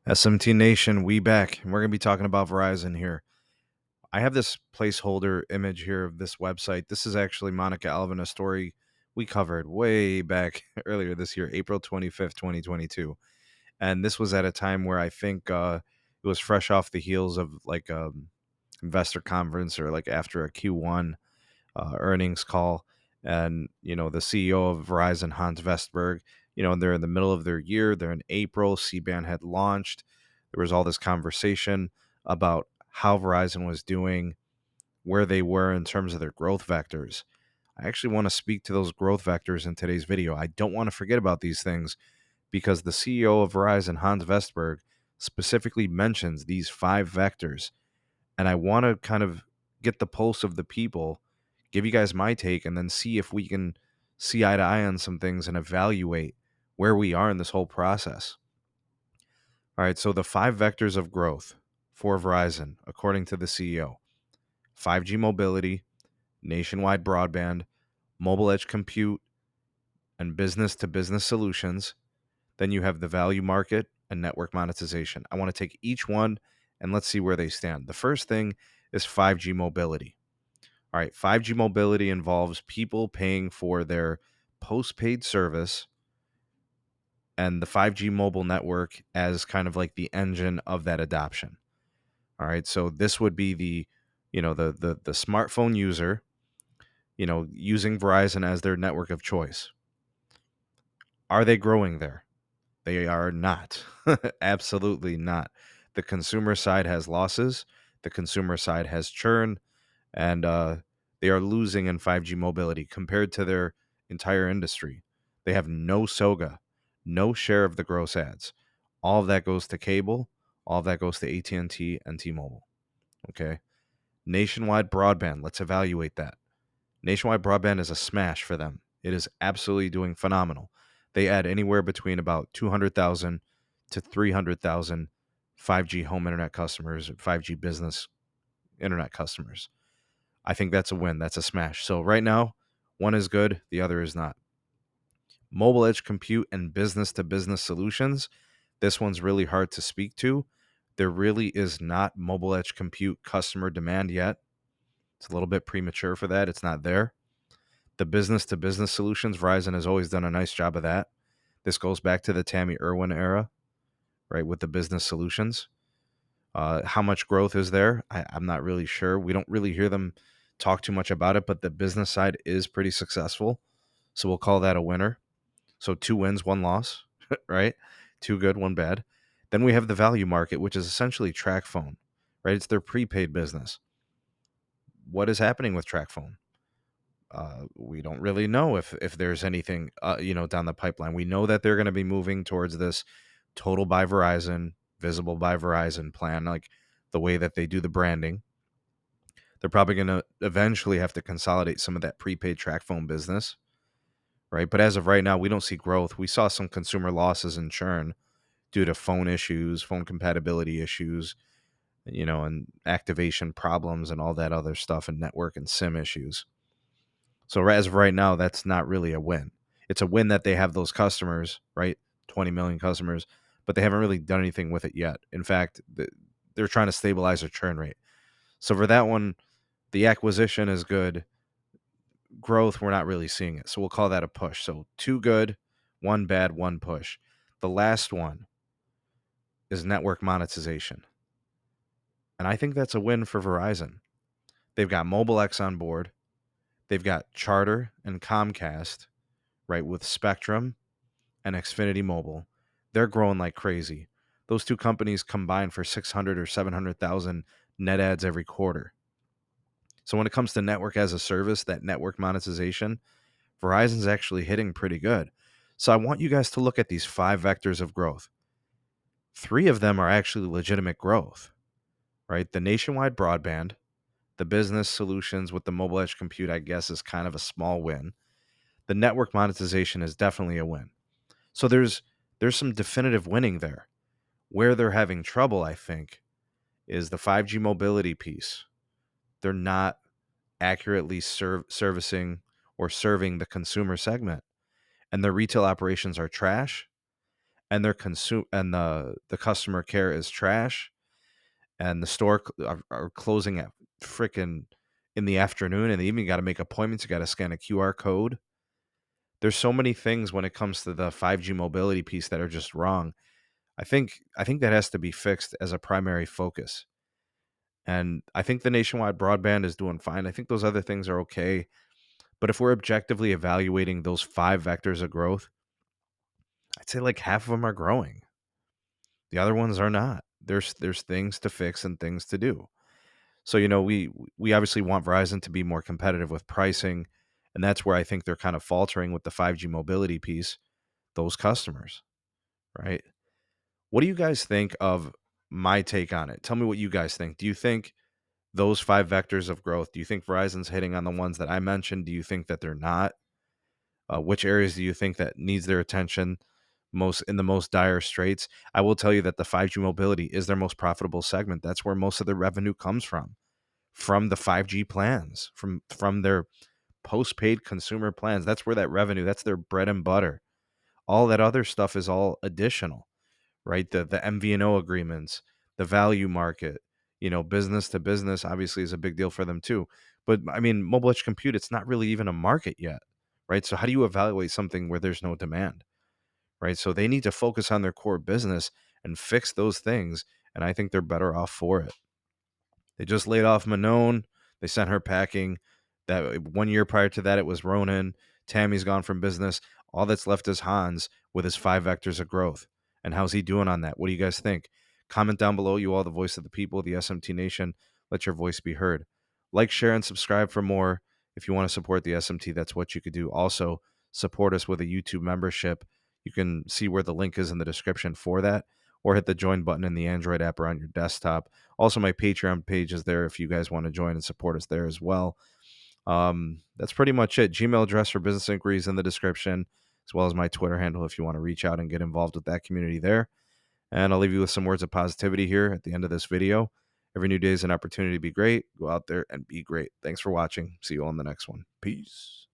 SMT Nation, we back, and we're going to be talking about Verizon here. I have this placeholder image here of this website. This is actually Monica Alvin, a story we covered way back earlier this year, April 25th, 2022. And this was at a time where I think it was fresh off the heels of like investor conference or like after a Q1 earnings call. And, the CEO of Verizon, Hans Vestberg, they're in the middle of their year. They're in April. C-band had launched. There was all this conversation about how Verizon was doing, where they were in terms of their growth vectors. I actually want to speak to those growth vectors in today's video. I don't want to forget about these things because the CEO of Verizon, Hans Vestberg, specifically mentions these 5 vectors. And I want to kind of get the pulse of the people, give you guys my take, and then see if we can see eye to eye on some things and evaluate where we are in this whole process. All right, so the 5 vectors of growth for Verizon, according to the CEO: 5G mobility, nationwide broadband, mobile edge compute, and business to business solutions. Then you have the value market and network monetization. I want to take each one and let's see where they stand. The first thing is 5G mobility. All right, 5G mobility involves people paying for their postpaid service and the 5G mobile network as kind of like the engine of that adoption. All right, so this would be the smartphone user, using Verizon as their network of choice. Are they growing there? They are not. Absolutely not. The consumer side has losses. The consumer side has churn, and they are losing in 5G mobility compared to their entire industry. They have no SOGA, no share of the gross ads. All of that goes to cable. All of that goes to AT&T and T-Mobile. Okay. Nationwide broadband. Let's evaluate that. Nationwide broadband is a smash for them. It is absolutely doing phenomenal. They add anywhere between about 200,000 to 300,000 5G home internet customers, 5G business internet customers. I think that's a win. That's a smash. So right now, one is good, the other is not. Mobile edge compute and business to business solutions. This one's really hard to speak to. There really is not mobile edge compute customer demand yet. It's a little bit premature for that. It's not there. The business to business solutions, Verizon has always done a nice job of that. This goes back to the Tammy Irwin era, right, with the business solutions. How much growth is there? I'm not really sure. We don't really hear them talk too much about it, but the business side is pretty successful. So we'll call that a winner. So 2 wins, 1 loss, right? 2 good, 1 bad. Then we have the value market, which is essentially TracFone, right? It's their prepaid business. What is happening with TracFone? We don't really know if there's anything down the pipeline. We know that they're going to be moving towards this total by Verizon, visible by Verizon plan, like the way that they do the branding. They're probably going to eventually have to consolidate some of that prepaid TracFone business, right? But as of right now, we don't see growth. We saw some consumer losses and churn due to phone issues, phone compatibility issues, and activation problems and all that other stuff, and network and SIM issues. So as of right now, that's not really a win. It's a win that they have those customers, right? 20 million customers, but they haven't really done anything with it yet. In fact, they're trying to stabilize their churn rate. So for that one, the acquisition is good. Growth, we're not really seeing it. So we'll call that a push. So 2 good, 1 bad, 1 push. The last one is network monetization. And I think that's a win for Verizon. They've got Mobile X on board. They've got Charter and Comcast, right, with Spectrum and Xfinity Mobile. They're growing like crazy. Those 2 companies combine for 600 or 700,000 net adds every quarter. So when it comes to network as a service, that network monetization, Verizon's actually hitting pretty good. So I want you guys to look at these 5 vectors of growth. 3 of them are actually legitimate growth, right? The nationwide broadband, the business solutions with the mobile edge compute, I guess, is kind of a small win. The network monetization is definitely a win. So there's some definitive winning there. Where they're having trouble, I think, is the 5G mobility piece. They're not accurately servicing or serving the consumer segment, and their retail operations are trash, and the customer care is trash, and the store are closing at frickin' in the afternoon, and they even got to make appointments. You got to scan a QR code. There's so many things when it comes to the 5G mobility piece that are just wrong. I think that has to be fixed as a primary focus. And I think the nationwide broadband is doing fine. I think those other things are okay. But if we're objectively evaluating those five vectors of growth, I'd say like half of them are growing. The other ones are not. There's things to fix and things to do. So, we obviously want Verizon to be more competitive with pricing, and that's where I think they're kind of faltering with the 5G mobility piece, those customers, right? What do you guys think of my take on it? Tell me what you guys think. Do you think those five vectors of growth, do you think Verizon's hitting on the ones that I mentioned? Do you think that they're not? Which areas do you think that needs their attention most in the most dire straits? I will tell you that the 5G mobility is their most profitable segment. That's where most of their revenue comes from the 5G plans, from their postpaid consumer plans. That's where that revenue, that's their bread and butter. All that other stuff is all additional, right? The MVNO agreements, the value market, business to business obviously is a big deal for them too. But I mean, mobile edge compute, it's not really even a market yet, right? So how do you evaluate something where there's no demand, right? So they need to focus on their core business and fix those things. And I think they're better off for it. They just laid off Manon. They sent her packing. That 1 year prior to that, it was Ronan. Tammy's gone from business. All that's left is Hans with his five vectors of growth. And how's he doing on that? What do you guys think? Comment down below. You all, the voice of the people, the SMT Nation. Let your voice be heard. Like, share, and subscribe for more. If you want to support the SMT, that's what you could do. Also, support us with a YouTube membership. You can see where the link is in the description for that, or hit the join button in the Android app or on your desktop. Also, my Patreon page is there if you guys want to join and support us there as well. That's pretty much it. Gmail address for business inquiries in the description, as well as my Twitter handle if you want to reach out and get involved with that community there. And I'll leave you with some words of positivity here at the end of this video. Every new day is an opportunity to be great. Go out there and be great. Thanks for watching. See you on the next one. Peace.